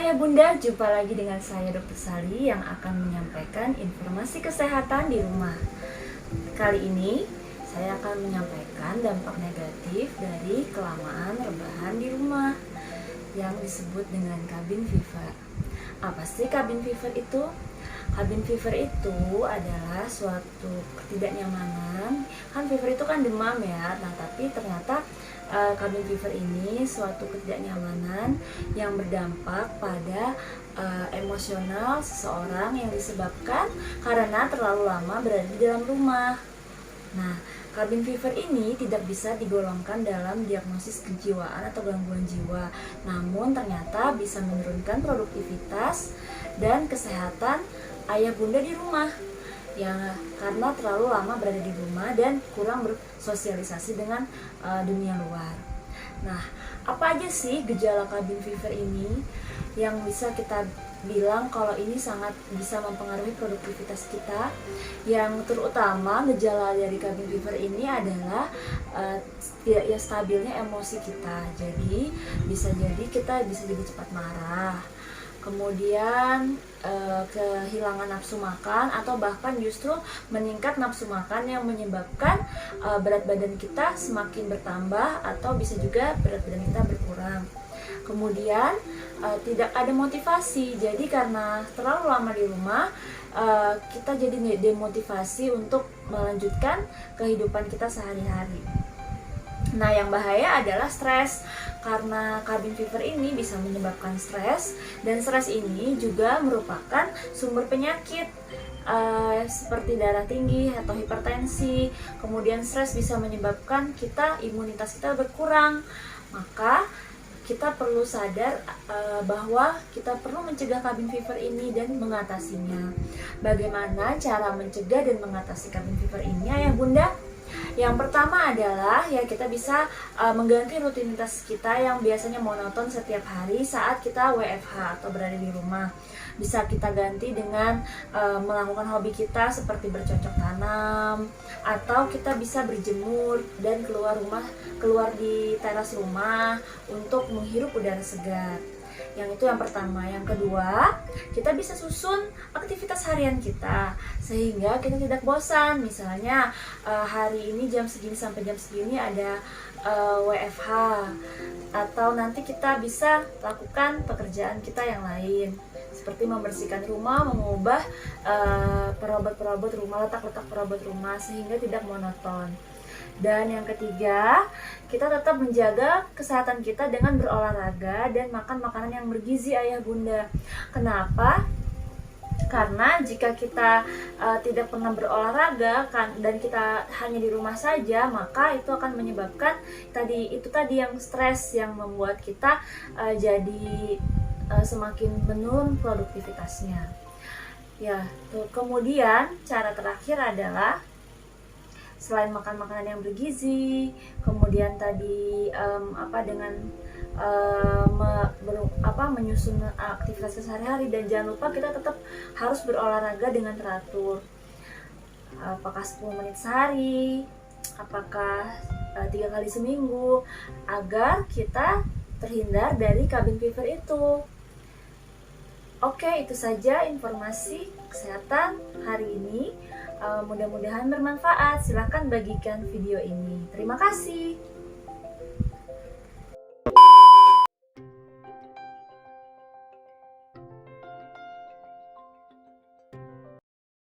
Ayah Bunda, jumpa lagi dengan saya Dr. Sali yang akan menyampaikan informasi kesehatan di rumah. Kali ini saya akan menyampaikan dampak negatif dari kelamaan rebahan di rumah yang disebut dengan cabin fever. Apa sih cabin fever itu? Cabin fever itu adalah suatu ketidaknyamanan. Kan fever itu kan demam ya. Nah, tapi ternyata cabin fever ini suatu ketidaknyamanan yang berdampak pada emosional seseorang yang disebabkan karena terlalu lama berada di dalam rumah. Nah, cabin fever ini tidak bisa digolongkan dalam diagnosis kejiwaan atau gangguan jiwa, namun ternyata bisa menurunkan produktivitas dan kesehatan ayah bunda di rumah yang karena terlalu lama berada di rumah dan kurang bersosialisasi dengan dunia luar. Nah, apa aja sih gejala cabin fever ini yang bisa kita bilang kalau ini sangat bisa mempengaruhi produktivitas kita? Yang terutama gejala dari cabin fever ini adalah tidak stabilnya emosi kita. Jadi bisa jadi kita bisa jadi cepat marah, kemudian kehilangan nafsu makan, atau bahkan justru meningkat nafsu makan yang menyebabkan berat badan kita semakin bertambah, atau bisa juga berat badan kita berkurang. Kemudian tidak ada motivasi, jadi karena terlalu lama di rumah kita jadi demotivasi untuk melanjutkan kehidupan kita sehari-hari. Nah, yang bahaya adalah stres, karena cabin fever ini bisa menyebabkan stres, dan stres ini juga merupakan sumber penyakit seperti darah tinggi atau hipertensi. Kemudian stres bisa menyebabkan imunitas kita berkurang. Maka kita perlu sadar bahwa kita perlu mencegah cabin fever ini dan mengatasinya. Bagaimana cara mencegah dan mengatasi cabin fever ini, ayah bunda? Yang pertama adalah kita bisa mengganti rutinitas kita yang biasanya monoton setiap hari saat kita WFH atau berada di rumah. Bisa kita ganti dengan melakukan hobi kita seperti bercocok tanam, atau kita bisa berjemur dan keluar di teras rumah untuk menghirup udara segar. Yang itu yang pertama. Yang kedua, kita bisa susun aktivitas harian kita sehingga kita tidak bosan. Misalnya hari ini jam segini sampai jam segini ada WFH, atau nanti kita bisa lakukan pekerjaan kita yang lain seperti membersihkan rumah, mengubah perabot-perabot rumah, letak-letak perabot rumah sehingga tidak monoton. Dan yang ketiga, kita tetap menjaga kesehatan kita dengan berolahraga dan makan makanan yang bergizi, ayah bunda. Kenapa? Karena jika kita tidak pernah berolahraga dan kita hanya di rumah saja, maka itu akan menyebabkan tadi yang stres yang membuat kita jadi semakin menurun produktivitasnya. Kemudian cara terakhir adalah selain makan makanan yang bergizi, kemudian dengan menyusun aktivitas sehari-hari, dan jangan lupa kita tetap harus berolahraga dengan teratur. Apakah 10 menit sehari, apakah 3 kali seminggu, agar kita terhindar dari cabin fever itu. Oke, itu saja informasi kesehatan hari ini. Mudah-mudahan bermanfaat. Silakan bagikan video ini. Terima kasih.